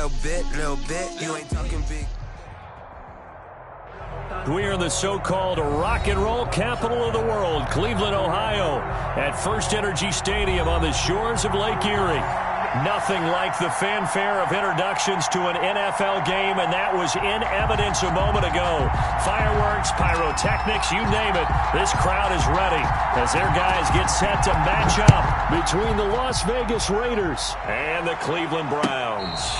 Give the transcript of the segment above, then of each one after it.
little bit, you ain't talking big. We're in the so-called rock and roll capital of the world, Cleveland, Ohio, at First Energy Stadium on the shores of Lake Erie. Nothing like the fanfare of introductions to an NFL game, and that was in evidence a moment ago. Fireworks, pyrotechnics, you name it. This crowd is ready as their guys get set to match up between the Las Vegas Raiders and the Cleveland Browns.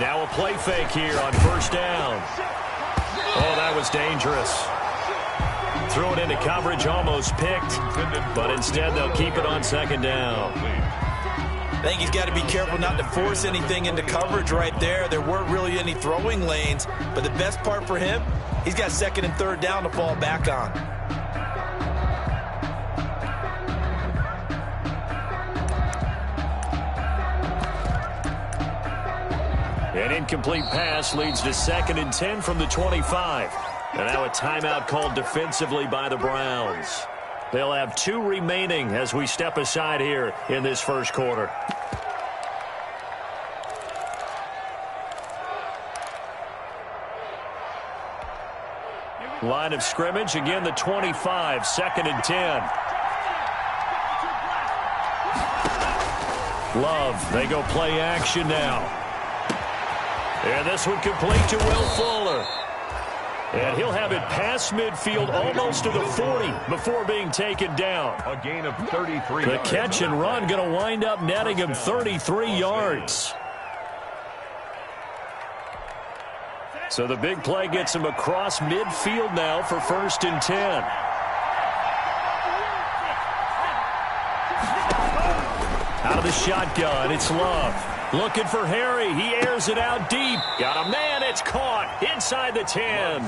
Now a play fake here on first down. Oh, that was dangerous. Threw it into coverage, almost picked, but instead they'll keep it on second down. I think he's got to be careful not to force anything into coverage right there. There weren't really any throwing lanes, but the best part for him, he's got second and third down to fall back on. An incomplete pass leads to 2nd and 10 from the 25. And now a timeout called defensively by the Browns. They'll have 2 remaining as we step aside here in this first quarter. Line of scrimmage, again the 25, 2nd and 10. Love, they go play action now. And this one complete to Will Fuller. And he'll have it past midfield almost to the 40 before being taken down. A gain of 33 The yards. catch and run going to wind up netting him 33 yards. So the big play gets him across midfield now for 1st and 10. Out of the shotgun, it's Love. Looking for Harry. He airs it out deep. Got a man. It's caught inside the 10.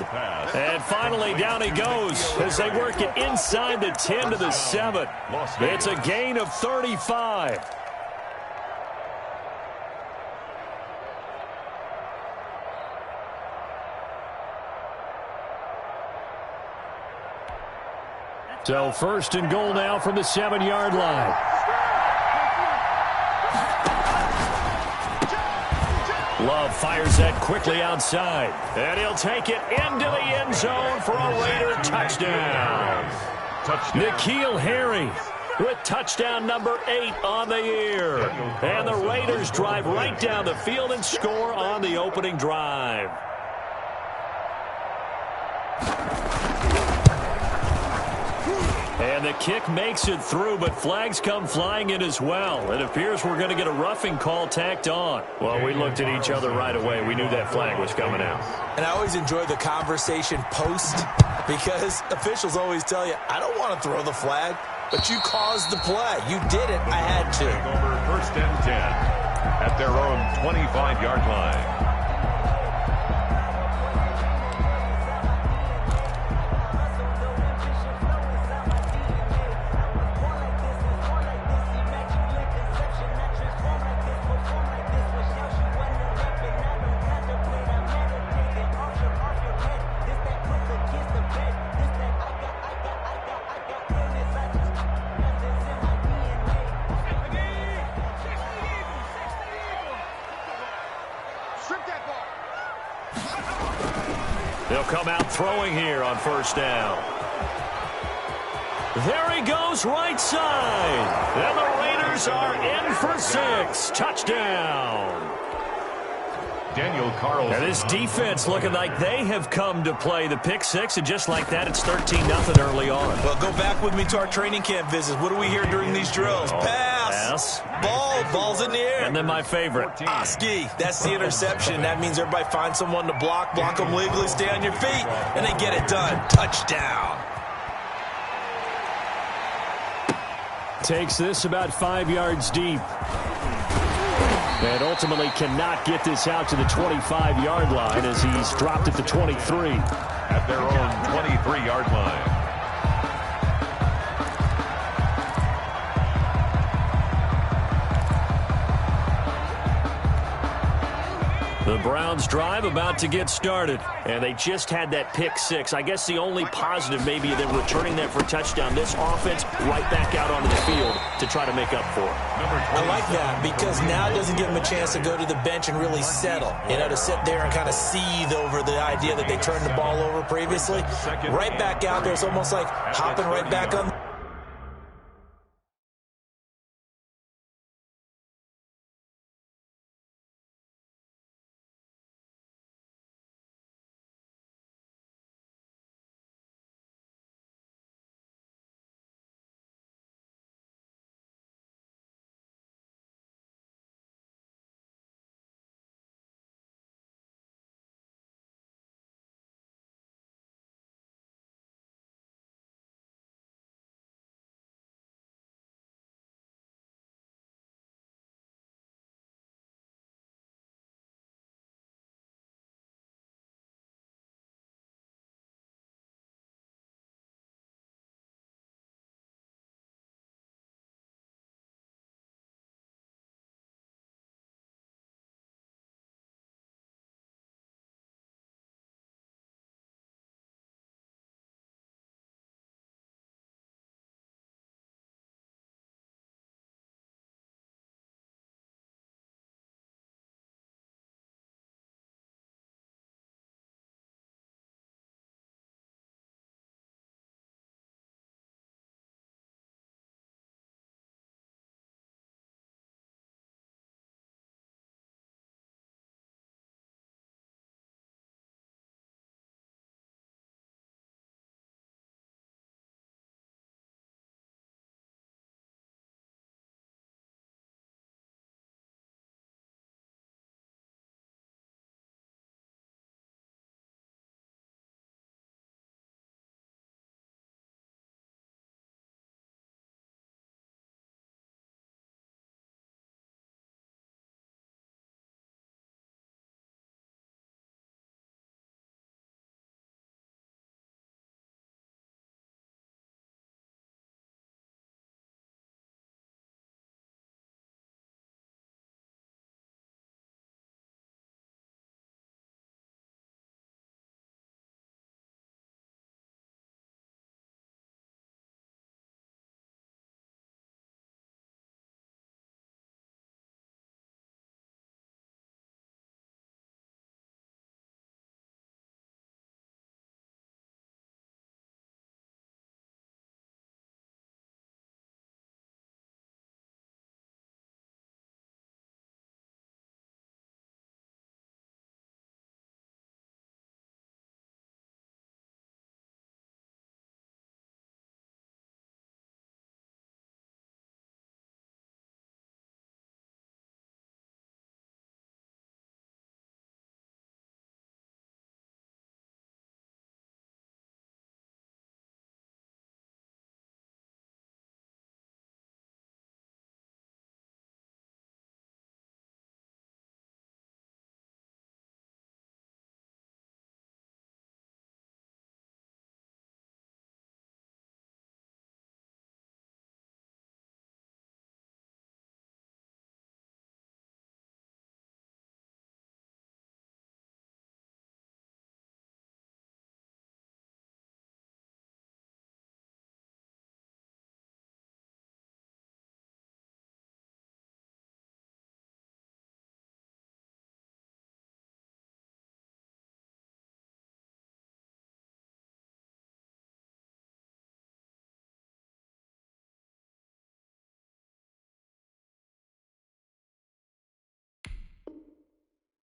And finally down he goes as they work it inside the 10 to the 7. It's a gain of 35. So 1st and goal now from the 7-yard line. Love fires that quickly outside. And he'll take it into the end zone for a Raider touchdown. N'Keal Harry with touchdown number 8 on the year. And the Raiders drive right down the field and score on the opening drive. And the kick makes it through, but flags come flying in as well. It appears we're going to get a roughing call tacked on. Well, we looked at each other right away. We knew that flag was coming out. And I always enjoy the conversation post because officials always tell you, I don't want to throw the flag, but you caused the play. You did it. I had to. Over 1st and 10 at their own 25-yard line. They'll come out throwing here on 1st down. There he goes, right side. And the Raiders are in for 6. Touchdown. Daniel Carlson. And this defense looking like they have come to play the pick 6, and just like that, it's 13-0 early on. Well, go back with me to our training camp visits. What do we hear during these drills? Pass. Ball's in the air. And then my favorite. Ski. That's the interception. That means everybody finds someone to block them legally, stay on your feet, and they get it done. Touchdown. Takes this about 5 yards deep. And ultimately cannot get this out to the 25-yard line as he's dropped at the 23. At their own 23-yard line. The Browns drive about to get started, and they just had that pick six. I guess the only positive maybe them returning that for a touchdown. This offense right back out onto the field to try to make up for it. I like that because now it doesn't give them a chance to go to the bench and really settle. You know, to sit there and kind of seethe over the idea that they turned the ball over previously. Right back out there. It's almost like hopping right back on.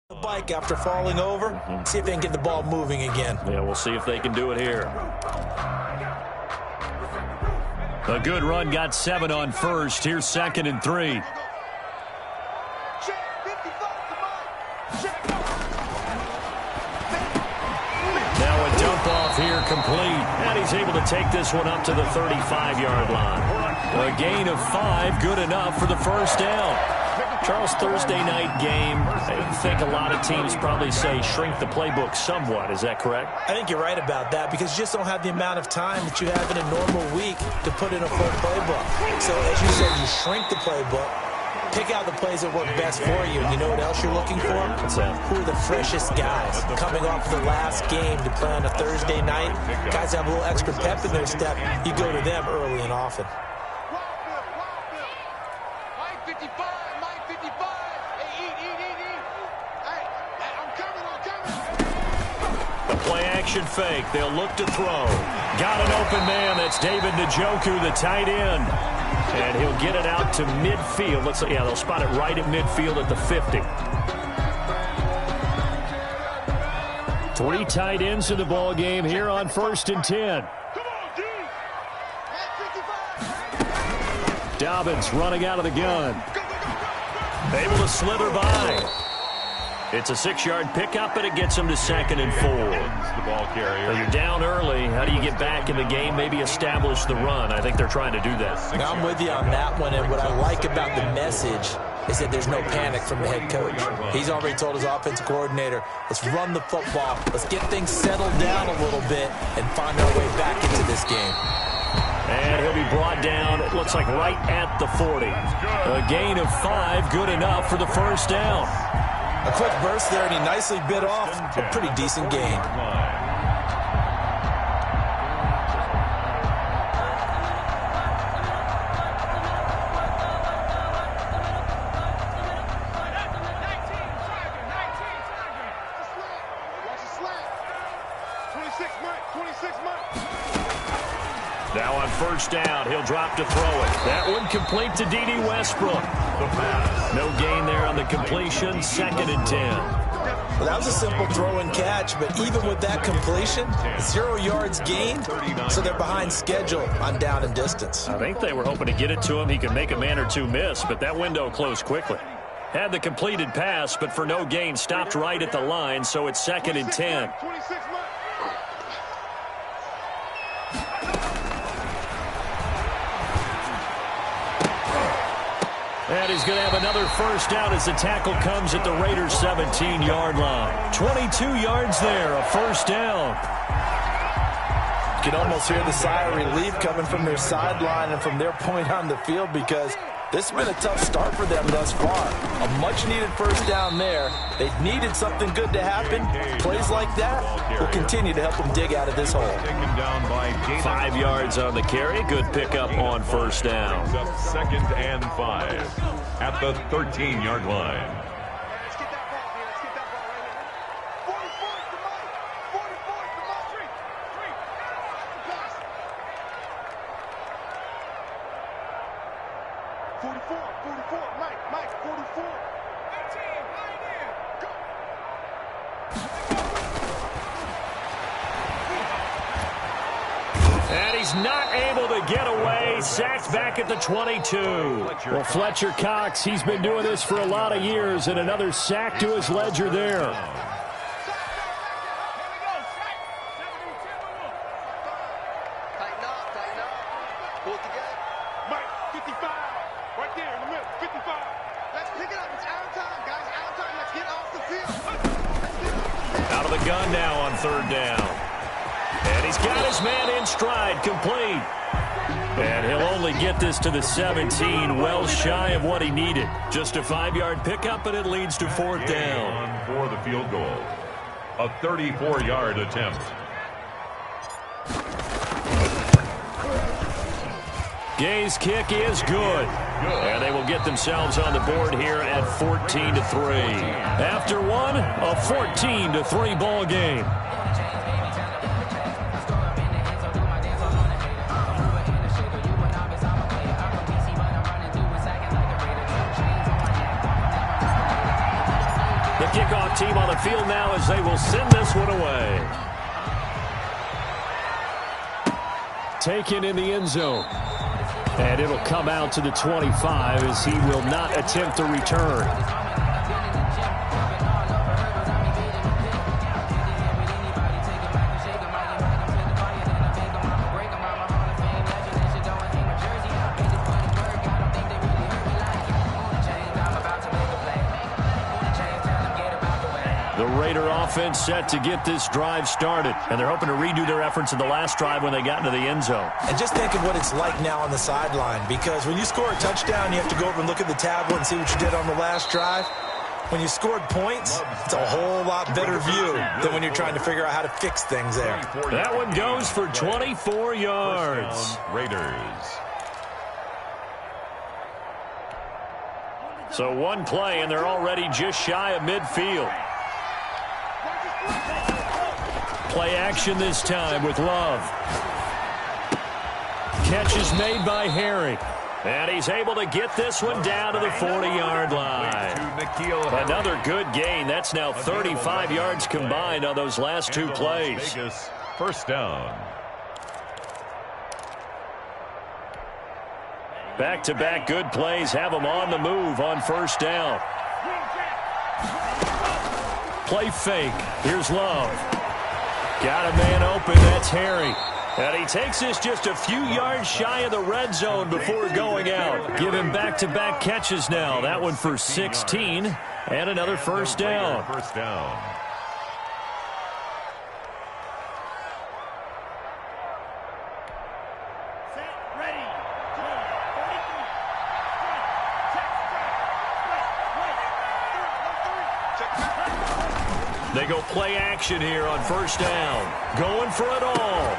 The bike after falling over. See if they can get the ball moving again. Yeah, we'll see if they can do it here. A good run, got 7 on first. Here's 2nd and 3. Now a dump off here, complete. And he's able to take this one up to the 35-yard line. A gain of 5, good enough for the first down. Charles, Thursday night game, I think a lot of teams probably say shrink the playbook somewhat. Is that correct? I think you're right about that because you just don't have the amount of time that you have in a normal week to put in a full playbook. So as you said, you shrink the playbook, pick out the plays that work best for you. And you know what else you're looking for? What's that? Who are the freshest guys coming off of the last game to play on a Thursday night? Guys have a little extra pep in their step. You go to them early and often. Play-action fake. They'll look to throw. Got an open man. That's David Njoku, the tight end. And he'll get it out to midfield. Let's see. Yeah, they'll spot it right at midfield at the 50. 3 tight ends in the ball game here on 1st and 10. Dobbins running out of the gun. Able to slither by. It's a 6-yard pickup, but it gets them to 2nd and 4. The ball carrier. You're down early. How do you get back in the game? Maybe establish the run. I think they're trying to do that. Now, I'm with you on that one, and what I like about the message is that there's no panic from the head coach. He's already told his offensive coordinator, let's run the football. Let's get things settled down a little bit and find our way back into this game. And he'll be brought down, it looks like right at the 40. A gain of 5, good enough for the first down. A quick burst there, and he nicely bit off a pretty decent gain. Now on 1st down, he'll drop to throw it. That one complete to D.D. Westbrook. No gain there on the completion, 2nd and 10. Well, that was a simple throw and catch, but even with that completion, 0 yards gained, so they're behind schedule on down and distance. I think they were hoping to get it to him. He could make a man or two miss, but that window closed quickly. Had the completed pass, but for no gain, stopped right at the line, so it's 2nd and 10. And he's going to have another first down as the tackle comes at the Raiders' 17-yard line. 22 yards there, a first down. You can almost hear the sigh of relief coming from their sideline and from their point on the field because this has been a tough start for them thus far. A much-needed first down there. They've needed something good to happen. Plays like that will continue to help them dig out of this hole. 5 yards on the carry. Good pickup on first down. 2nd and 5 at the 13-yard line. And he's not able to get away. Sacked back at the 22. Well, Fletcher Cox, he's been doing this for a lot of years, and another sack to his ledger there. Out of the gun now on 3rd down. And he's got his man in stride, complete. And he'll only get this to the 17, well shy of what he needed. Just a 5-yard pickup, and it leads to 4th down. For the field goal. A 34-yard attempt. Gay's kick is good. And they will get themselves on the board here at 14-3. After one, a 14-3 ball game. The kickoff team on the field now as they will send this one away. Taken in the end zone. And it'll come out to the 25 as he will not attempt to return. The Raider offense set to get this drive started, and they're hoping to redo their efforts in the last drive when they got into the end zone. And just think of what it's like now on the sideline, because when you score a touchdown, you have to go over and look at the tablet and see what you did on the last drive. When you scored points, it's a whole lot better view than when you're trying to figure out how to fix things there. That one goes for 24 yards. Raiders. So one play, and they're already just shy of midfield. Play action this time with Love. Catch is made by Harry. And he's able to get this one down to the 40-yard line. Another good gain. That's now 35 yards combined on those last two plays. Vegas, first down. Back-to-back good plays have them on the move on first down. Play fake. Here's Love. Got a man open. That's Harry. And he takes this just a few yards shy of the red zone before going out. Give him back-to-back catches now. That one for 16 and another first down. First down. They go play action here on first down. Going for it all.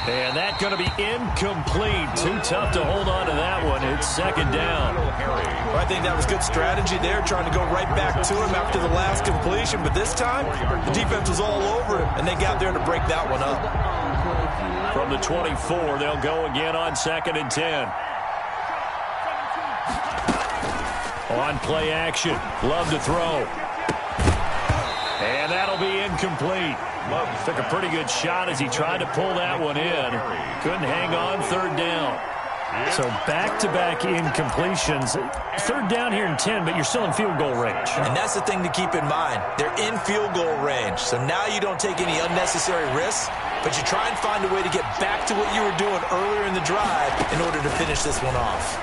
And that's going to be incomplete. Too tough to hold on to that one. It's second down. Well, I think that was good strategy there, trying to go right back to him after the last completion. But this time, the defense was all over him, and they got there to break that one up. From the 24, they'll go again on second and 10. On play action. Love to throw. And that'll be incomplete. Love took a pretty good shot as he tried to pull that one in. Couldn't hang on third down. So back-to-back incompletions. Third down here in 10, but you're still in field goal range. And that's the thing to keep in mind. They're in field goal range. So now you don't take any unnecessary risks, but you try and find a way to get back to what you were doing earlier in the drive in order to finish this one off.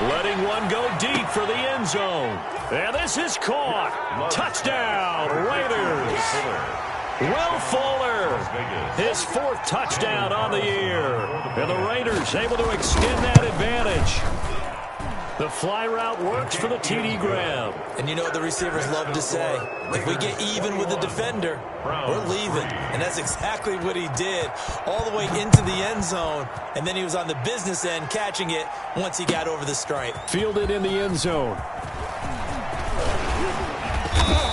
Letting one go deep for the end zone. And this is caught. Touchdown, Raiders. Will Fuller, his fourth touchdown on the year. And the Raiders able to extend that advantage. The fly route works for the TD grab. And you know what the receivers love to say? If we get even with the defender, we're leaving. And that's exactly what he did, all the way into the end zone. And then he was on the business end catching it once he got over the stripe. Fielded in the end zone.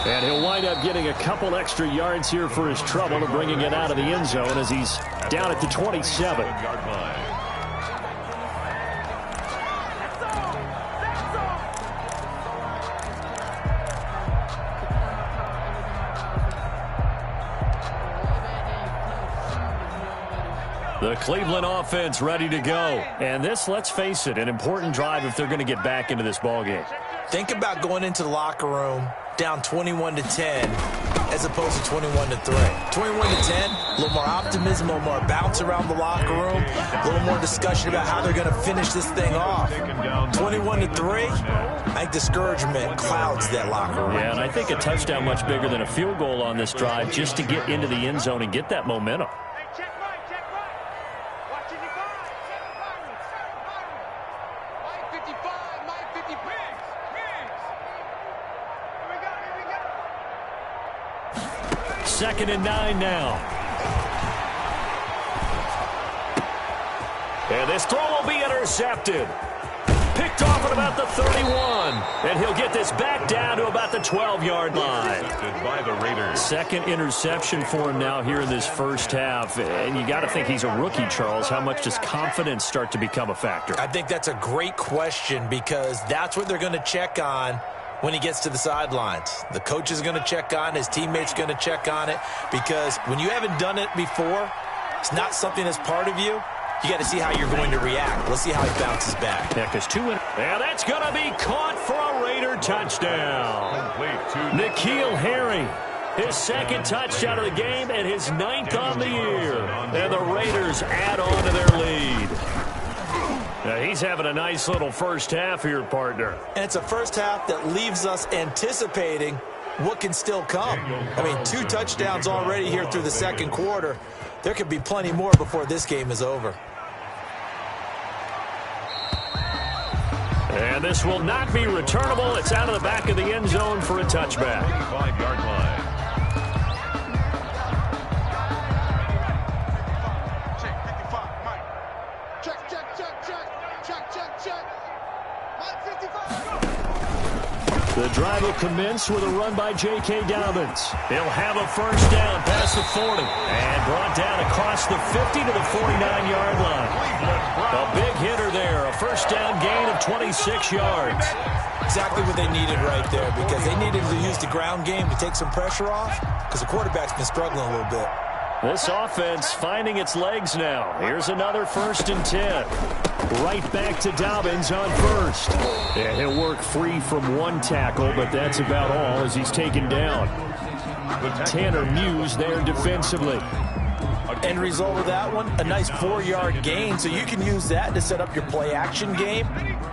And he'll wind up getting a couple extra yards here for his trouble to bringing it out of the end zone as he's down at the 27. The Cleveland offense ready to go. And this, let's face it, an important drive if they're going to get back into this ballgame. Think about going into the locker room down 21-10 as opposed to 21-3. 21-10, a little more optimism, a little more bounce around the locker room, a little more discussion about how they're going to finish this thing off. 21-3, I think discouragement clouds that locker room. Yeah, and I think a touchdown much bigger than a field goal on this drive just to get into the end zone and get that momentum. Second and 9 now. And this throw will be intercepted. Picked off at about the 31. And he'll get this back down to about the 12-yard line. By the Raiders. Second interception for him now here in this first half. And you got to think he's a rookie, Charles. How much does confidence start to become a factor? I think that's a great question because that's what they're going to check on when he gets to the sidelines. The coach is going to check on it. His teammates are going to check on it because when you haven't done it before, it's not something that's part of you. You got to see how you're going to react. Let's see how he bounces back. Yeah, because and that's going to be caught for a Raider touchdown. N'Keal Harry, his second touchdown of the game and his 9th on the year. And the Raiders add on to their lead. Now he's having a nice little first half here, partner. And it's a first half that leaves us anticipating what can still come. I mean, 2 touchdowns already here through the second quarter. There could be plenty more before this game is over. And this will not be returnable. It's out of the back of the end zone for a touchback. 5-yard line. The drive will commence with a run by J.K. Dobbins. He'll have a first down past the 40 and brought down across the 50 to the 49-yard line. A big hitter there, a first down gain of 26 yards. Exactly what they needed right there, because they needed to use the ground game to take some pressure off, because the quarterback's been struggling a little bit. This offense finding its legs now. Here's another 1st and 10. Right back to Dobbins on first. And he'll work free from 1 tackle, but that's about all as he's taken down. Tanner Muse there defensively. End result of that one, a nice 4-yard gain, so you can use that to set up your play-action game,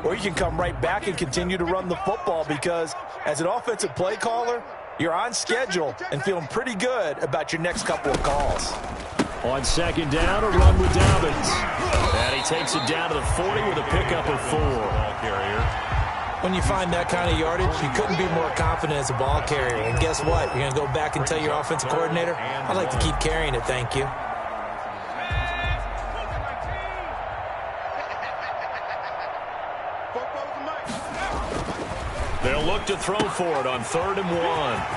or you can come right back and continue to run the football, because as an offensive play caller, you're on schedule and feeling pretty good about your next couple of calls. On 2nd down, a run with Dobbins. And he takes it down to the 40 with a pickup of 4. When you find that kind of yardage, you couldn't be more confident as a ball carrier. And guess what? You're going to go back and tell your offensive coordinator, I'd like to keep carrying it, thank you. They'll look to throw for it on 3rd and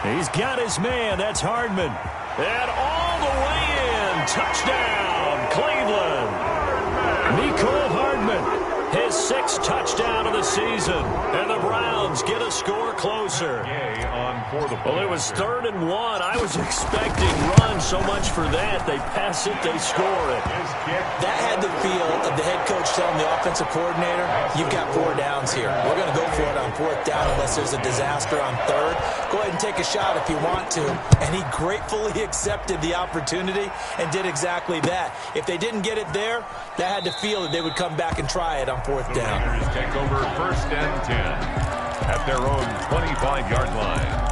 1. He's got his man. That's Hardman. And all the way in. Touchdown, Cleveland. Mecole Hardman. His 6th touchdown of the season. And the Browns get a score closer. Well, it was 3rd and 1. I was expecting run so much for that. They pass it, they score it. That had the feel of the head coach telling the offensive coordinator, you've got 4 downs here. We're going to go for it on 4th down unless there's a disaster on 3rd. Go ahead and take a shot if you want to. And he gratefully accepted the opportunity and did exactly that. If they didn't get it there, that had to feel that they would come back and try it on 4th down. The Raiders take over 1st and 10 at their own 25-yard line.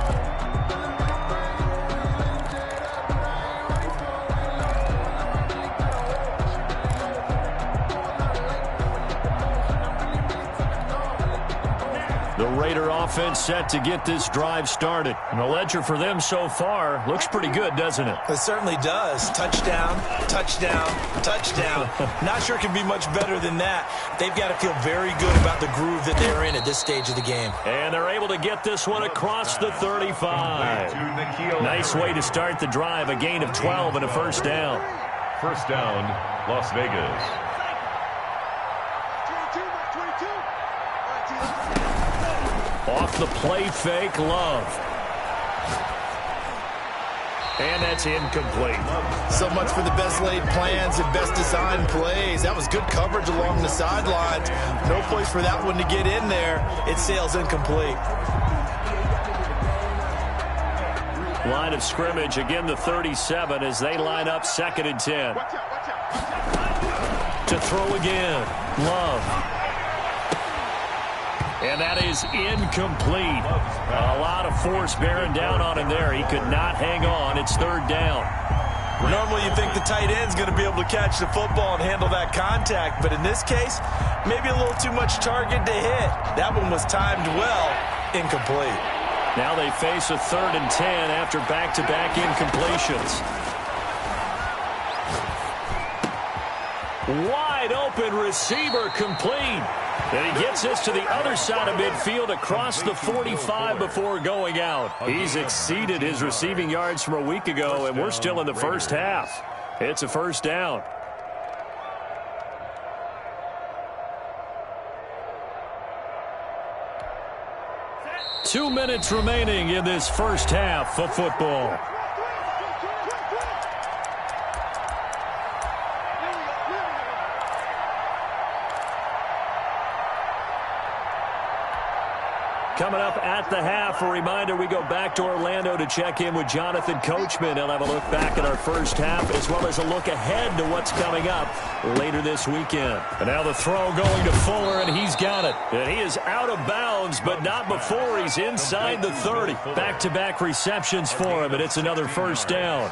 The Raider offense set to get this drive started. And the ledger for them so far looks pretty good, doesn't it? It certainly does. Touchdown, touchdown, touchdown. Not sure it can be much better than that. They've got to feel very good about the groove that they're in at this stage of the game. And they're able to get this one across the 35. Nice way to start the drive. A gain of 12 and a first down. First down, Las Vegas. Off the play fake, Love. And that's incomplete. So much for the best laid plans and best designed plays. That was good coverage along the sidelines. No place for that one to get in there. It sails incomplete. Line of scrimmage, again the 37 as they line up 2nd and 10. To throw again, Love. And that is incomplete. A lot of force bearing down on him there. He could not hang on. It's 3rd down. Normally you think the tight end's going to be able to catch the football and handle that contact, but in this case, maybe a little too much target to hit. That one was timed well. Incomplete. Now they face a 3rd and 10 after back-to-back incompletions. Wide open receiver complete. And he gets this to the other side of midfield across the 45 before going out. He's exceeded his receiving yards from a week ago, and we're still in the first half. It's a first down. Two minutes remaining in this first half of football. Coming up at the half, a reminder, we go back to Orlando to check in with Jonathan Coachman. He'll have a look back at our first half as well as a look ahead to what's coming up later this weekend. And now the throw going to Fuller, and he's got it. And he is out of bounds, but not before he's inside the 30. Back-to-back receptions for him, and it's another first down.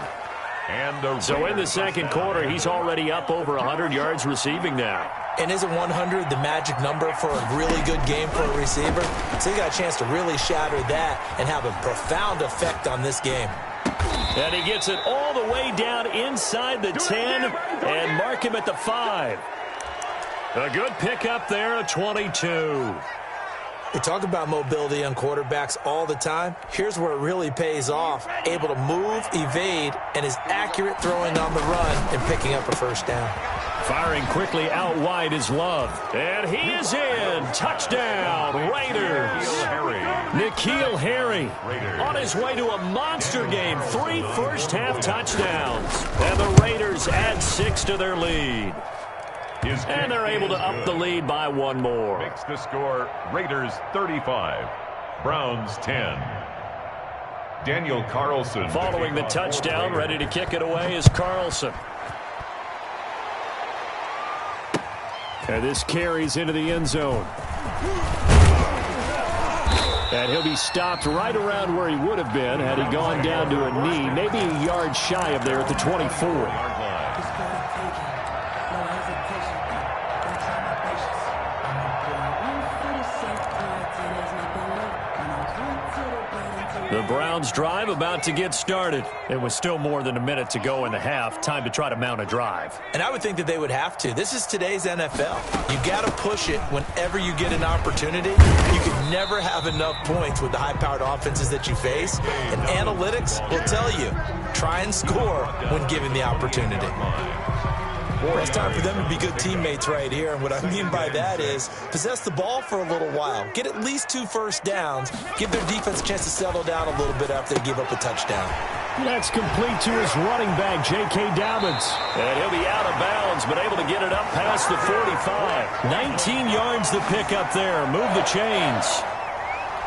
So in the second quarter, he's already up over 100 yards receiving now. And isn't 100 the magic number for a really good game for a receiver? So he got a chance to really shatter that and have a profound effect on this game. And he gets it all the way down inside the 10 and mark him at the 5. A good pickup there, a 22. We talk about mobility on quarterbacks all the time. Here's where it really pays off. Able to move, evade, and is accurate throwing on the run and picking up a first down. Firing quickly out wide is Love. And he is in. Touchdown, Raiders. N'Keal Harry on his way to a monster game. 3 first-half touchdowns. And the Raiders add 6 to their lead. And they're able to up the lead by 1 more. Makes the score Raiders 35, Browns 10. Daniel Carlson. Following the touchdown, ready to kick it away is Carlson. And this carries into the end zone. And he'll be stopped right around where he would have been had he gone down to a knee, maybe a yard shy of there at the 24. The Browns drive about to get started. It was still more than a minute to go in the half. Time to try to mount a drive. And I would think that they would have to. This is today's NFL. You got to push it whenever you get an opportunity. You can never have enough points with the high-powered offenses that you face. And analytics will tell you, try and score when given the opportunity. Well, it's time for them to be good teammates right here. And what I mean by that is possess the ball for a little while. Get at least 2 first downs. Give their defense a chance to settle down a little bit after they give up a touchdown. That's complete to his running back, J.K. Dobbins. And he'll be out of bounds, but able to get it up past the 45. 19 yards to pick up there. Move the chains.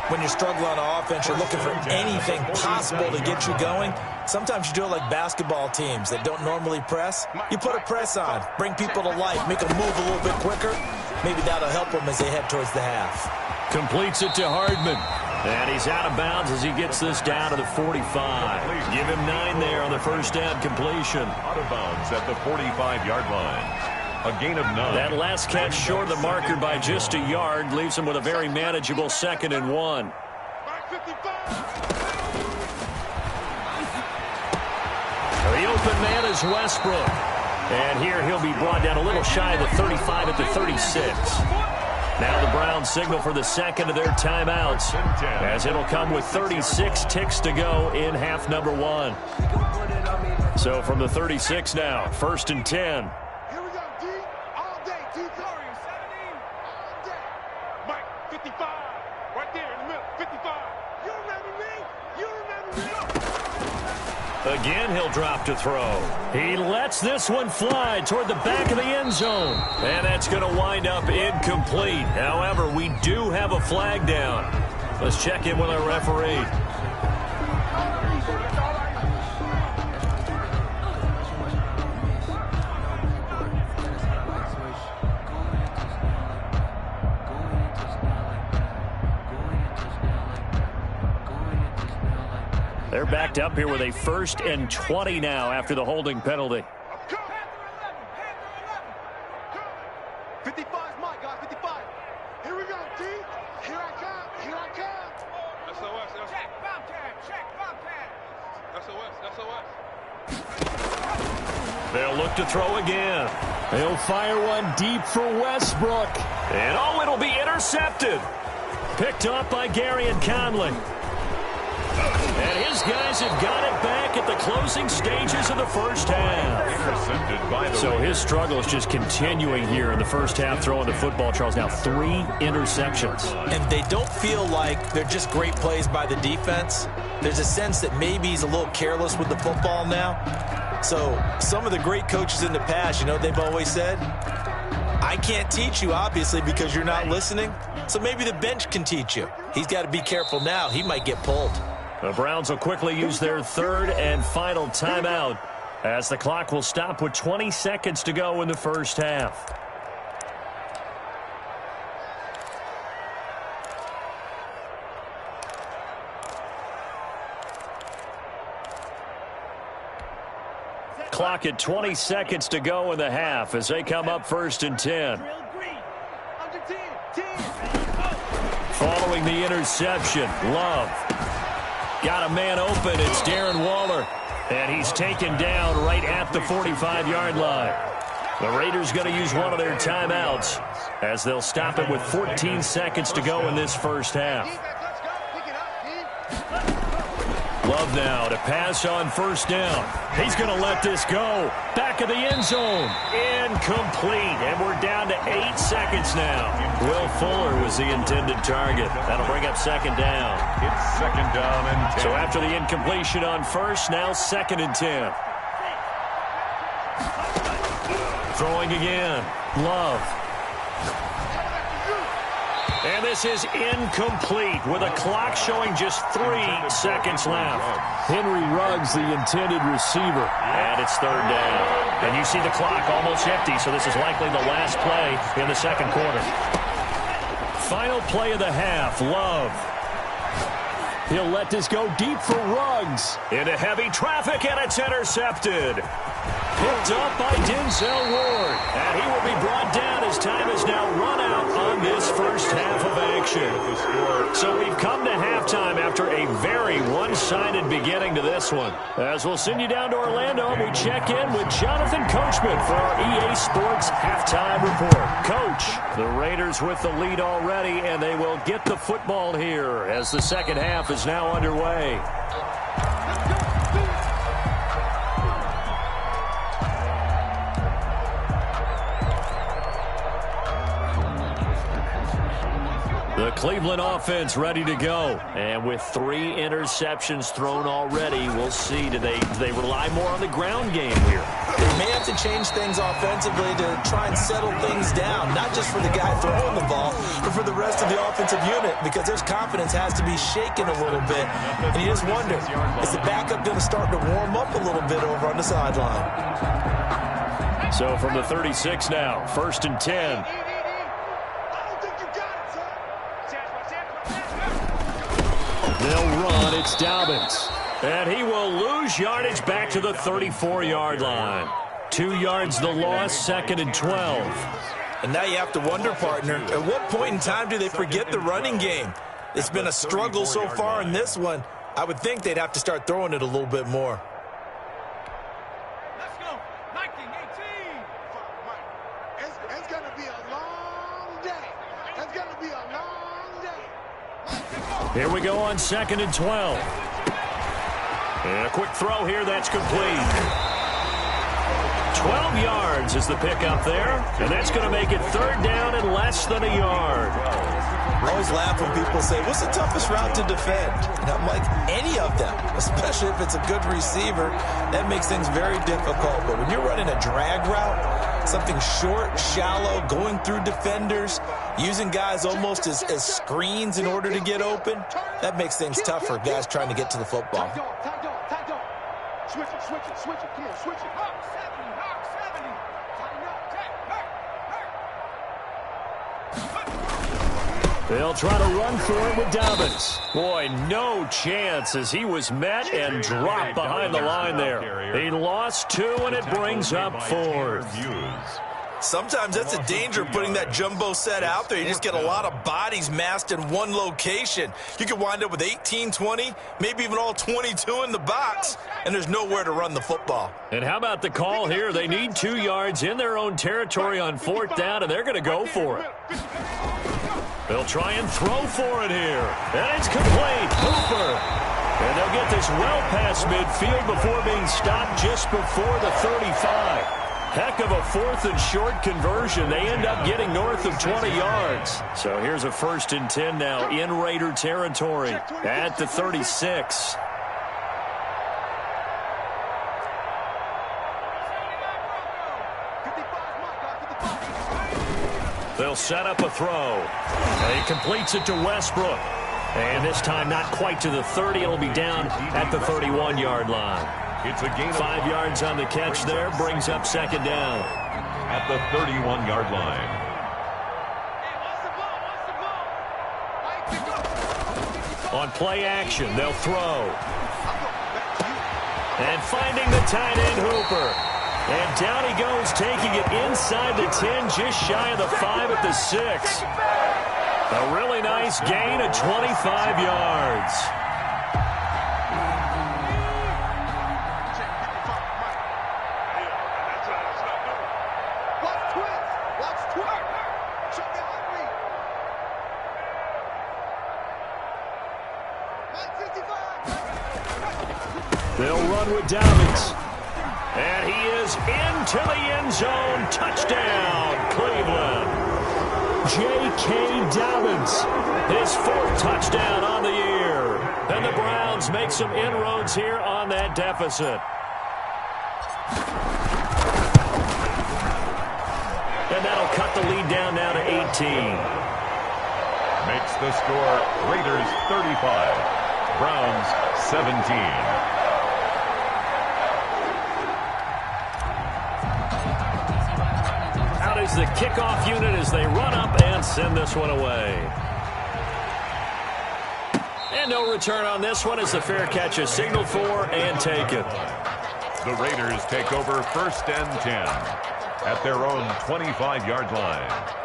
When you struggle on offense, you're looking for anything possible to get you going. Sometimes you do it like basketball teams that don't normally press. You put a press on, bring people to life, make them move a little bit quicker. Maybe that'll help them as they head towards the half. Completes it to Hardman. And he's out of bounds as he gets this down to the 45. Give him 9 there on the first down completion. Out of bounds at the 45-yard line. A gain of 9. That last catch short of the marker by just a yard leaves him with a very manageable 2nd and 1. The open man is Westbrook. And here he'll be brought down a little shy of the 35 at the 36. Now the Browns signal for the second of their timeouts, as it'll come with 36 ticks to go in half number 1. So from the 36 now, 1st and 10. Again, he'll drop to throw. He lets this one fly toward the back of the end zone. And that's going to wind up incomplete. However, we do have a flag down. Let's check in with our referee. They're backed up here with a 1st and 20 now after the holding penalty. 55 is my guy, 55. Here we go, D. Here I come, here I come. SOS, check, SOS. They'll look to throw again. They'll fire one deep for Westbrook. And oh, it'll be intercepted. Picked up by Gary and Conley. And his guys have got it back at the closing stages of the first half. So his struggle is just continuing here in the first half, throwing the football, Charles. Now 3 interceptions. And they don't feel like they're just great plays by the defense. There's a sense that maybe he's a little careless with the football now. So some of the great coaches in the past, you know what they've always said? I can't teach you, obviously, because you're not listening. So maybe the bench can teach you. He's got to be careful now. He might get pulled. The Browns will quickly use their third and final timeout as the clock will stop with 20 seconds to go in the first half. Clock at 20 seconds to go in the half as they come up first and 10. Following the interception, Love got a man open. It's Darren Waller, and he's taken down right at the 45-yard line. The Raiders going to use one of their timeouts as they'll stop it with 14 seconds to go in this first half. Love now to pass on first down. He's going to let this go. Back of the end zone. Incomplete. And we're down to 8 seconds now. Will Fuller was the intended target. That'll bring up second down. It's second down and 10. So after the incompletion on first, now second and 10. Throwing again. Love. And this is incomplete with a clock showing just 3 seconds left. Henry Ruggs, the intended receiver. And it's third down. And you see the clock almost empty, so this is likely the last play in the second quarter. Final play of the half, Love. He'll let this go deep for Ruggs. Into heavy traffic, and it's intercepted. Picked up by Denzel Ward. And he will be brought down as time is now run out on this first half of action. So we've come to halftime after a very one-sided beginning to this one. As we'll send you down to Orlando, we check in with Jonathan Coachman for our EA Sports Halftime Report. Coach, the Raiders with the lead already, and they will get the football here as the second half is now underway. The Cleveland offense ready to go. And with 3 interceptions thrown already, we'll see. Do they rely more on the ground game here? They may have to change things offensively to try and settle things down, not just for the guy throwing the ball, but for the rest of the offensive unit, because their confidence has to be shaken a little bit. And you just wonder, is the backup going to start to warm up a little bit over on the sideline? So from the 36 now, first and 10. They'll run. It's Dobbins. And he will lose yardage back to the 34-yard line. 2 yards the loss, second and 12. And now you have to wonder, partner, at what point in time do they forget the running game? It's been a struggle so far in this one. I would think they'd have to start throwing it a little bit more. Let's go. 1918. It's going to be a long day. It's going to be a long day. Here we go on second and 12. And a quick throw here, that's complete. 12 yards is the pickup there, and that's going to make it third down and less than a yard. I always laugh when people say, what's the toughest route to defend? And I'm like, any of them, especially if it's a good receiver. That makes things very difficult. But when you're running a drag route, something short, shallow, going through defenders, using guys almost as screens in order to get open, that makes things tough for guys trying to get to the football. Tight dog. Switch it. Come on, switch it. Hawk 70. They'll try to run for it with Dobbins. Boy, no chance as he was met and dropped behind the line there. He lost 2, and it brings up 4th. Sometimes that's the danger of putting that jumbo set out there. You just get a lot of bodies massed in one location. You could wind up with 18, 20, maybe even all 22 in the box, and there's nowhere to run the football. And how about the call here? They need 2 yards in their own territory on 4th down, and they're going to go for it. They'll try and throw for it here. And it's complete. Hooper. And they'll get this well past midfield before being stopped just before the 35. Heck of a 4th and short conversion. They end up getting north of 20 yards. So here's a first and 10 now in Raider territory at the 36. They'll set up a throw. And he completes it to Westbrook. And this time not quite to the 30. It'll be down at the 31-yard line. It's a gain of 5 yards on the catch there. Brings up second down. At the 31-yard line. On play action, they'll throw. And finding the tight end Hooper. And down he goes, taking it inside the 10, just shy of the 5 at the 6. A really nice gain of 25 yards. They'll run with Dobbins. And he is into the end zone. Touchdown, Cleveland. J.K. Dobbins, his 4th touchdown on the year. And the Browns make some inroads here on that deficit. And that'll cut the lead down now to 18. Makes the score Raiders 35, Browns 17. Is the kickoff unit as they run up and send this one away. And no return on this one as the fair catch is signaled for and taken. The Raiders take over 1st and 10 at their own 25-yard line.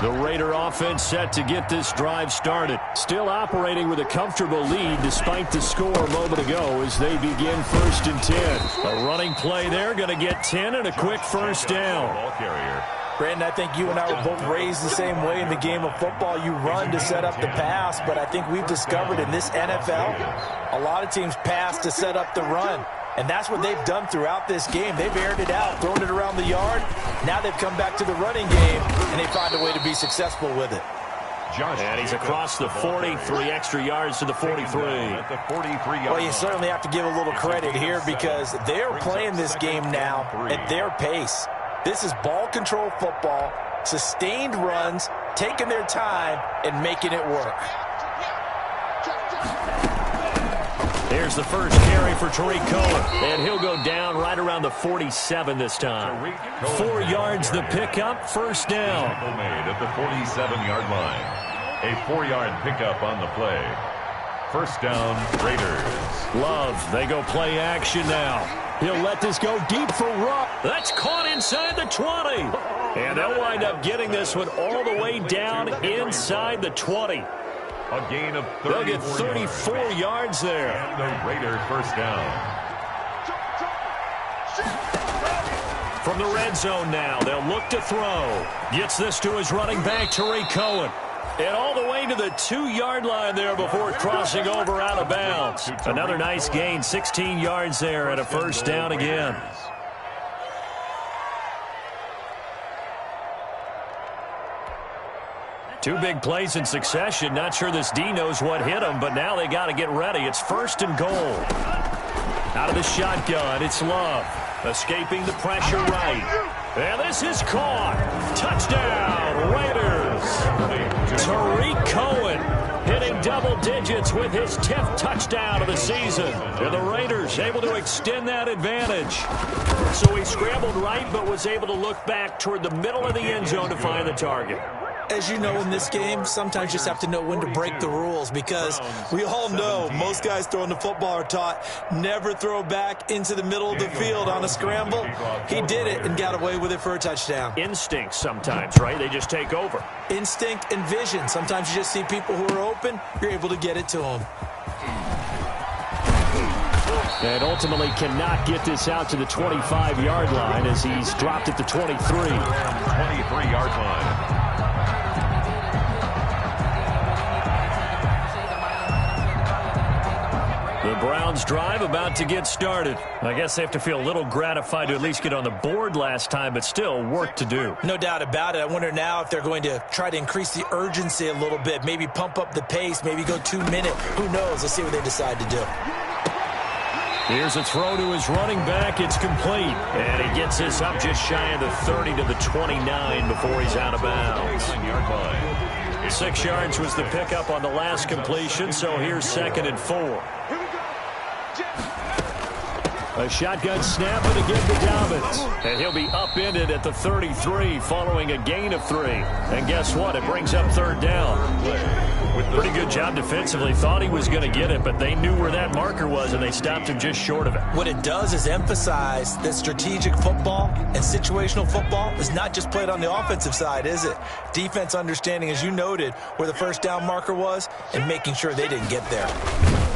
The Raider offense set to get this drive started. Still operating with a comfortable lead despite the score a moment ago as they begin 1st and 10. A running play there, going to get 10 and a quick first down. Ball carrier. Brandon, I think you and I were both raised the same way in the game of football. You run to set up the pass, but I think we've discovered in this NFL, a lot of teams pass to set up the run. And that's what they've done throughout this game. They've aired it out, thrown it around the yard. Now they've come back to the running game, and they find a way to be successful with it. And he's across the 40, 3 extra yards to the 43. At the 43-yard Well, you certainly have to give a little credit here because they're playing this game now at their pace. This is ball control football, sustained runs, taking their time, and making it work. Here's the first carry for Tariq Cohen, and he'll go down right around the 47 this time. 4 yards the pickup, first down. Made at the 47-yard line. A 4-yard pickup on the play. First down, Raiders. Love, they go play action now. He'll let this go deep for Rupp. That's caught inside the 20. And they'll wind up getting this one all the way down inside the 20. A gain of 34 They'll get 34 yards there. And the Raiders first down. From the red zone now, they'll look to throw. Gets this to his running back, Tariq Cohen. And all the way to the 2-yard line there before crossing over out of bounds. Another nice gain, 16 yards there and a first down again. Two big plays in succession. Not sure this D knows what hit him, but now they got to get ready. It's 1st and goal. Out of the shotgun, it's Love. Escaping the pressure right. And this is caught. Touchdown, Raiders. Tariq Cohen hitting double digits with his 10th touchdown of the season. And the Raiders able to extend that advantage. So he scrambled right, but was able to look back toward the middle of the end zone to find the target. As you know, in this game, sometimes you just have to know when to break the rules because we all know most guys throwing the football are taught never throw back into the middle of the field on a scramble. He did it and got away with it for a touchdown. Instinct sometimes, right? They just take over. Instinct and vision. Sometimes you just see people who are open, you're able to get it to them. And ultimately cannot get this out to the 25-yard line as he's dropped at the 23. 23-yard line. The The Browns' drive about to get started. I guess they have to feel a little gratified to at least get on the board last time, but still work to do. No doubt about it. I wonder now if they're going to try to increase the urgency a little bit, maybe pump up the pace, maybe go 2 minute. Who knows? Let's see what they decide to do. Here's a throw to his running back. It's complete. And he gets this up just shy of the 30 to the 29 before he's out of bounds. 6 yards was the pickup on the last completion, so here's 2nd and 4. A shotgun snap and again to Dobbins. And he'll be upended at the 33 following a gain of 3. And guess what? It brings up 3rd down. Pretty good job defensively. Thought he was going to get it, but they knew where that marker was, and they stopped him just short of it. What it does is emphasize that strategic football and situational football is not just played on the offensive side, is it? Defense understanding, as you noted, where the 1st down marker was and making sure they didn't get there.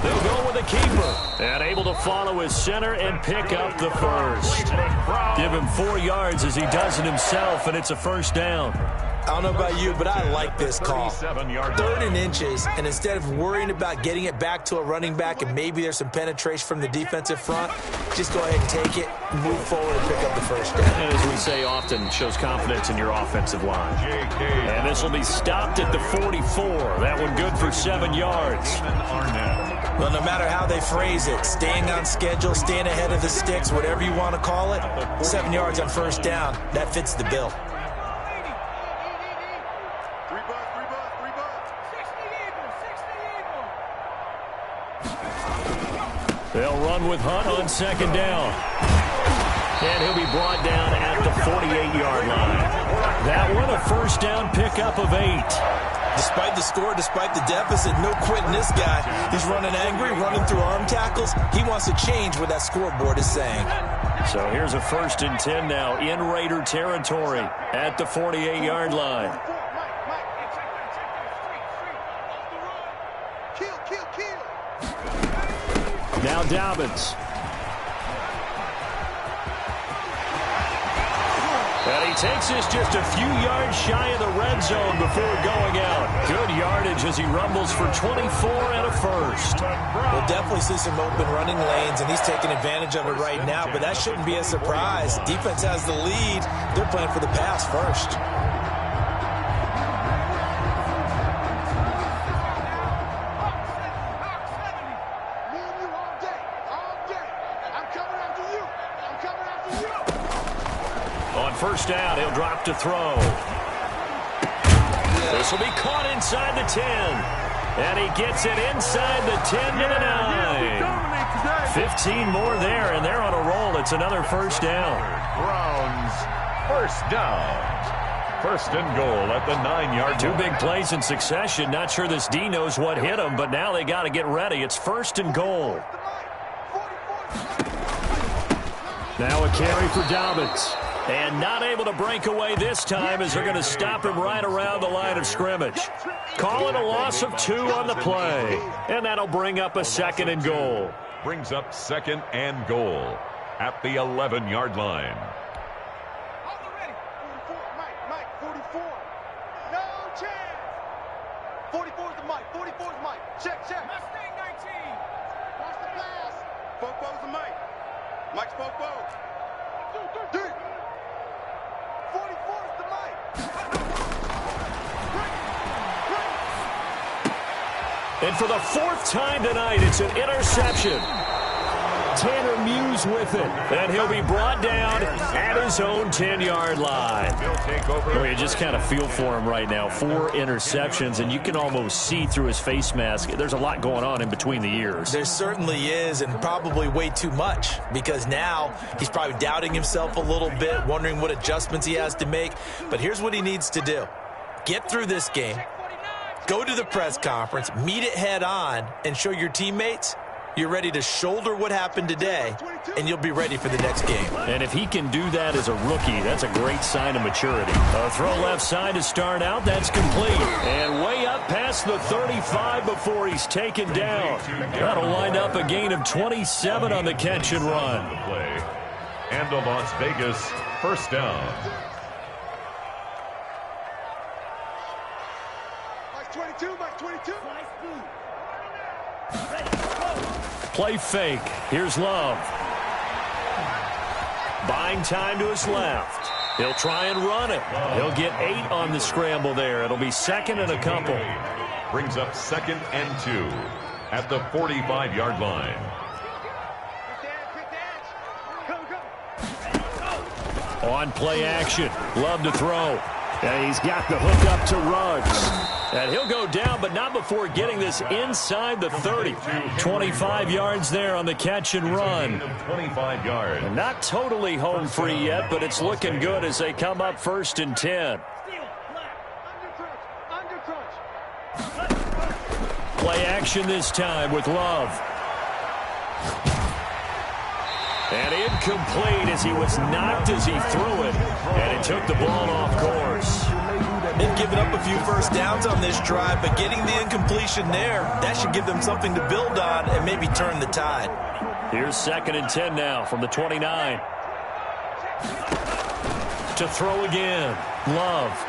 They'll go with a keeper and able to follow his center and pick up the 1st. Give him 4 yards as he does it himself, and it's a 1st down. I don't know about you, but I like this call. 3rd and inches, and instead of worrying about getting it back to a running back and maybe there's some penetration from the defensive front, just go ahead and take it, move forward, and pick up the 1st down. And as we say often, shows confidence in your offensive line. And this will be stopped at the 44. That one good for 7 yards. Well, no matter how they phrase it, staying on schedule, staying ahead of the sticks, whatever you want to call it, 7 yards on 1st down, that fits the bill. They'll run with Hunt on 2nd down. And he'll be brought down at the 48-yard line. That one a 1st down pickup of 8. Despite the score, despite the deficit, no quitting this guy. He's running angry, running through arm tackles. He wants to change what that scoreboard is saying. So here's a 1st and 10 now in Raider territory at the 48-yard line. Now Dobbins. And he takes this just a few yards shy of the red zone before going out. Good yardage as he rumbles for 24 and a 1st. We'll definitely see some open running lanes, and he's taking advantage of it right now, but that shouldn't be a surprise. Defense has the lead. They're playing for the pass first. On 1st down, he'll drop to throw. This will be caught inside the 10. And he gets it inside the 10 to the 9. 15 more there, and they're on a roll. It's another 1st down. Browns, 1st down. 1st and goal at the 9-yard line. 2 big plays in succession. Not sure this D knows what hit him, but now they got to get ready. It's 1st and goal. Now a carry for Dobbins. And not able to break away this time as they're going to stop him right around the line of scrimmage. Call it a loss of 2 on the play. And that'll bring up a 2nd and goal. Brings up 2nd and goal at the 11-yard line. 44. No chance. 44 is the mic. 44 is Mike. Check. Mustang 19. Watch the pass. Fofo's the mic. Mike's Fofo. Deep. 44 is the mic. And for the 4th time tonight, it's an interception. Tanner Muse with it. And he'll be brought down at his own 10-yard line. Well, you just kind of feel for him right now. 4 interceptions, and you can almost see through his face mask. There's a lot going on in between the ears. There certainly is, and probably way too much, because now he's probably doubting himself a little bit, wondering what adjustments he has to make. But here's what he needs to do. Get through this game, go to the press conference, meet it head on, and show your teammates you're ready to shoulder what happened today, and you'll be ready for the next game. And if he can do that as a rookie, that's a great sign of maturity. A throw left side to start out. That's complete. And way up past the 35 before he's taken down. That'll wind up a gain of 27 on the catch and run. And a Las Vegas 1st down. Mike 22. play fake. Here's Love. Buying time to his left. He'll try and run it. He'll get 8 on the scramble there. It'll be second and a couple. Brings up 2nd and 2 at the 45-yard line. On play action. Love to throw. And he's got the hook up to Ruggs. And he'll go down, but not before getting this inside the 30. 25 yards there on the catch and run. 25 yards. And not totally home free yet, but it's looking good as they come up 1st and 10. Play action this time with Love. And incomplete as he was knocked as he threw it. And it took the ball off course. They've given up a few first downs on this drive, but getting the incompletion there, that should give them something to build on and maybe turn the tide. Here's 2nd and 10 now from the 29. To throw again. Love.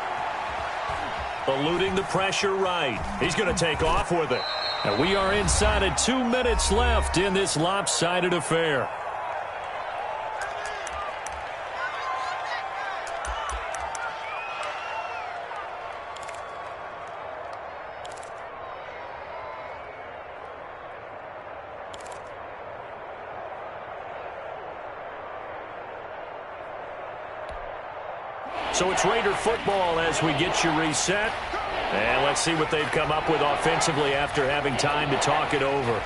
Eluding the pressure right. He's going to take off with it. And we are inside of 2 minutes left in this lopsided affair. So it's Raider football as we get you reset. And let's see what they've come up with offensively after having time to talk it over.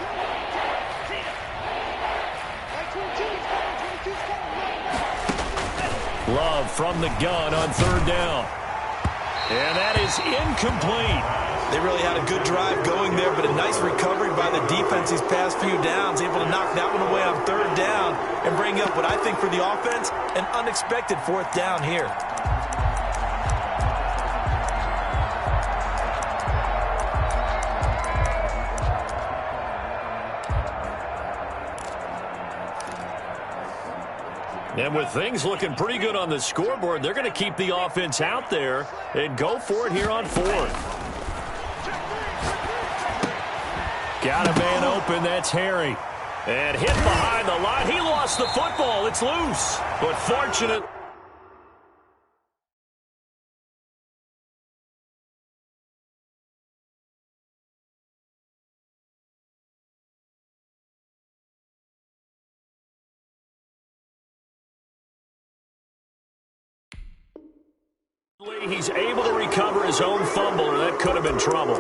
Love from the gun on 3rd down. And that is incomplete. They really had a good drive going there, but a nice recovery by the defense these past few downs, able to knock that one away on 3rd down and bring up what I think for the offense, an unexpected 4th down here. And with things looking pretty good on the scoreboard, they're going to keep the offense out there and go for it here on 4th. Got a man open. That's Harry. And hit behind the line. He lost the football. It's loose. But fortunate. He's able to recover his own fumble, or that could have been trouble.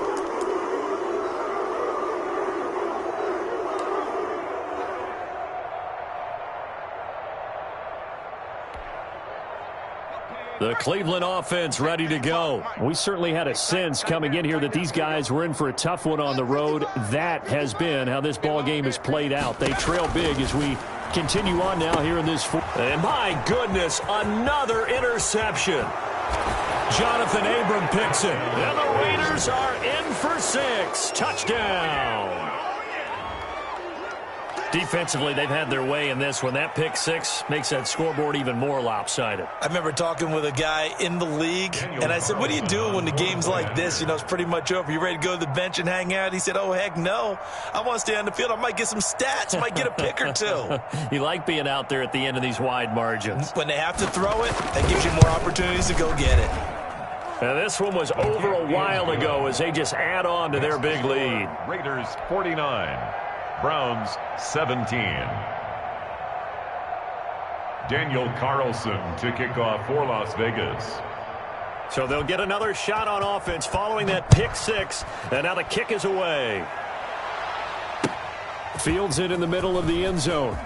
The Cleveland offense ready to go. We certainly had a sense coming in here that these guys were in for a tough one on the road. That has been how this ball game has played out. They trail big as we continue on now here in this fourth. And my goodness, another interception. Jonathan Abram picks it. And the Raiders are in for 6. Touchdown. Defensively, they've had their way in this one. That pick 6 makes that scoreboard even more lopsided. I remember talking with a guy in the league, and I said, what do you do when the game's like this? You know, it's pretty much over. You ready to go to the bench and hang out? He said, oh, heck no. I want to stay on the field. I might get some stats. I might get a pick or 2. You like being out there at the end of these wide margins. When they have to throw it, that gives you more opportunities to go get it. And this one was over a while ago as they just add on to their big lead. Raiders 49. Browns 17. Daniel Carlson to kick off for Las Vegas. So they'll get another shot on offense following that pick 6. And now the kick is away. Fields it in the middle of the end zone.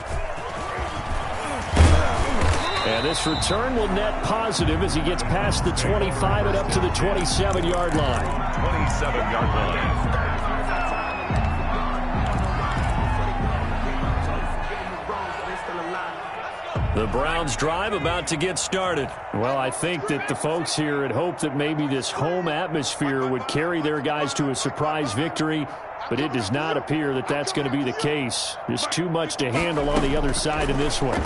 And this return will net positive as he gets past the 25 and up to the 27-yard line. 27-yard line. The Browns drive about to get started. Well, I think that the folks here had hoped that maybe this home atmosphere would carry their guys to a surprise victory, but it does not appear that that's going to be the case. There's too much to handle on the other side in this one.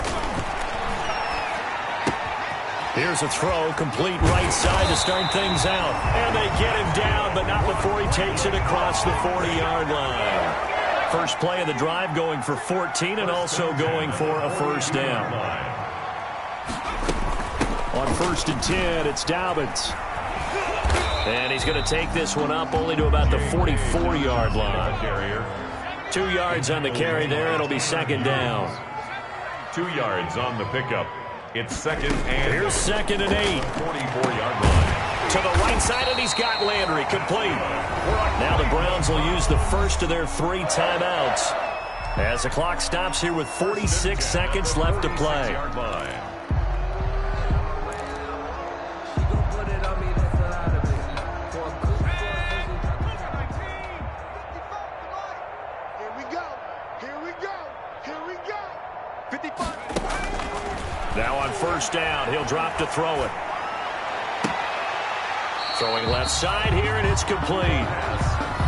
Here's a throw, complete right side to start things out. And they get him down, but not before he takes it across the 40-yard line. First play of the drive going for 14 and also going for a first down. On 1st and 10, it's Dobbins. And he's going to take this one up only to about the 44-yard line. 2 yards on the carry there. It'll be 2nd down. 2 yards on the pickup. It's 2nd and... Here's 2nd and 8. 44-yard line. To the right side, and he's got Landry complete. Now the Browns will use the first of their 3 timeouts as the clock stops here with 46 seconds left to play. Now on 1st down, he'll drop to throw it. Throwing left side here, and it's complete.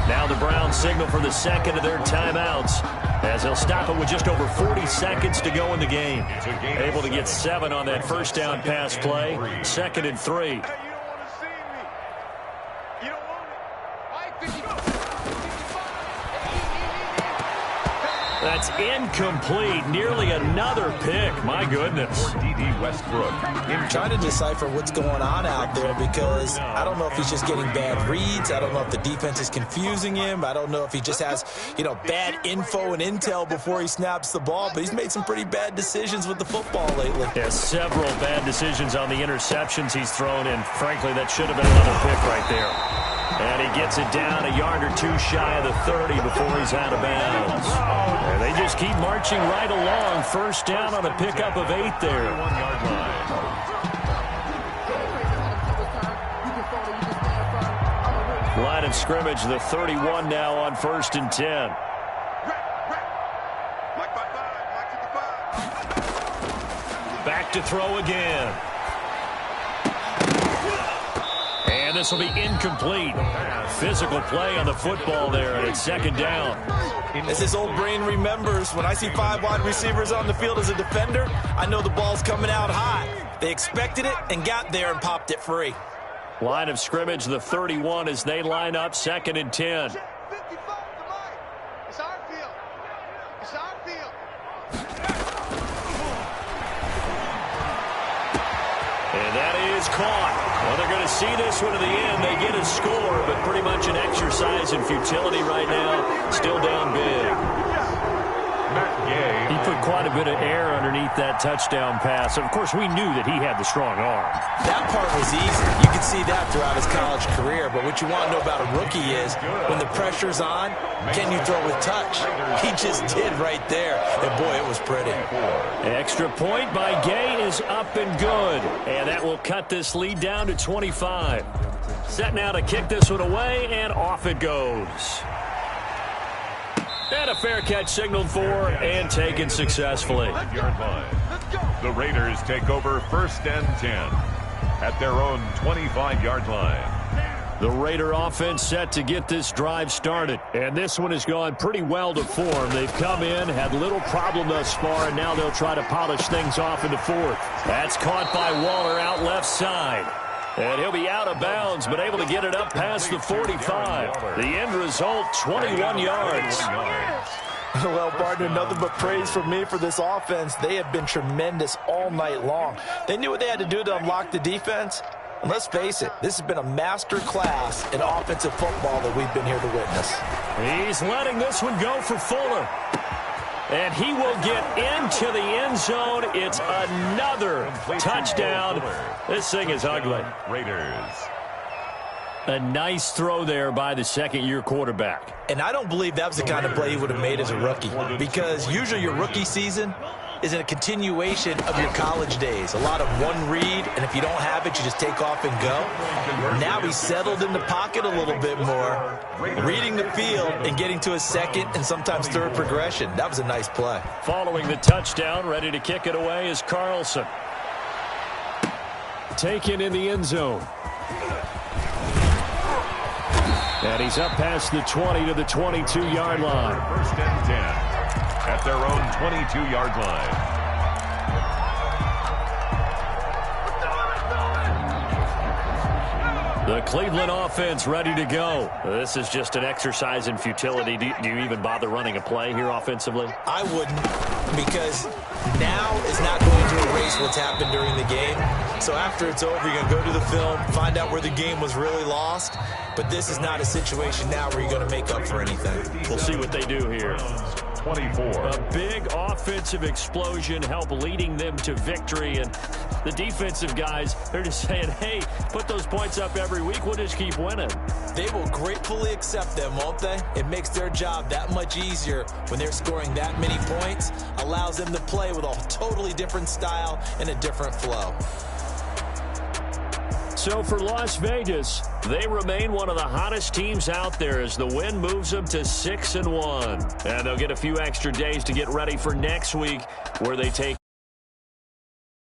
Now the Browns signal for the 2nd of their timeouts as they'll stop it with just over 40 seconds to go in the game. Able to get 7 on that 1st down pass play. 2nd and 3. That's incomplete. Nearly another pick. My goodness. D.D. Westbrook. I'm trying to decipher what's going on out there because I don't know if he's just getting bad reads. I don't know if the defense is confusing him. I don't know if he just has, bad info and intel before he snaps the ball. But he's made some pretty bad decisions with the football lately. Yeah, several bad decisions on the interceptions he's thrown, and frankly, that should have been another pick right there. And he gets it down a yard or 2 shy of the 30 before he's out of bounds. And they just keep marching right along. 1st down on a pickup of 8 there. 1-yard line. Line of scrimmage, the 31 now on 1st and 10. Back to throw again. And this will be incomplete. Physical play on the football there, and it's 2nd down. As his old brain remembers, when I see 5 wide receivers on the field as a defender, I know the ball's coming out hot. They expected it and got there and popped it free. Line of scrimmage, the 31 as they line up, 2nd and 10. It's our field. It's our field. And that is caught. Well, they're going to see this one to the end. They get a score, but pretty much an exercise in futility right now. Still down big. He put quite a bit of air underneath that touchdown pass. Of course, we knew that he had the strong arm. That part was easy. You could see that throughout his college career. But what you want to know about a rookie is when the pressure's on, can you throw with touch? He just did right there. And, boy, it was pretty. Extra point by Gay is up and good. And that will cut this lead down to 25. Set now to kick this one away, and off it goes. And a fair catch signaled for and taken successfully. The Raiders take over 1st and 10 at their own 25-yard line. The Raider offense set to get this drive started. And this one has gone pretty well to form. They've come in, had little problem thus far, and now they'll try to polish things off in the 4th. That's caught by Waller out left side. And he'll be out of bounds, but able to get it up past the 45. The end result, 21 yards. Well, partner, nothing but praise from me for this offense. They have been tremendous all night long. They knew what they had to do to unlock the defense. And let's face it, this has been a master class in offensive football that we've been here to witness. He's letting this one go for Fuller. And he will get into the end zone. It's another touchdown. This thing is ugly. Raiders. A nice throw there by the 2nd-year quarterback. And I don't believe that was the kind of play he would have made as a rookie, because usually your rookie season is a continuation of your college days. A lot of one read, and if you don't have it, you just take off and go. Now he's settled in the pocket a little bit more, reading the field and getting to a 2nd and sometimes 3rd progression. That was a nice play. Following the touchdown, ready to kick it away is Carlson. Taken in the end zone. And he's up past the 20 to the 22-yard line. 1st and 10 at their own 22-yard line. The Cleveland offense ready to go. This is just an exercise in futility. Do you even bother running a play here offensively? I wouldn't, because now is not going to erase what's happened during the game. So after it's over, you're going to go to the film, find out where the game was really lost. But this is not a situation now where you're going to make up for anything. We'll see what they do here. 24. A big offensive explosion help leading them to victory. And the defensive guys, they're just saying, hey, put those points up every week. We'll just keep winning. They will gratefully accept them, won't they? It makes their job that much easier when they're scoring that many points. Allows them to play with a totally different style and a different flow. So for Las Vegas, they remain one of the hottest teams out there as the win moves them to 6-1. And they'll get a few extra days to get ready for next week where they take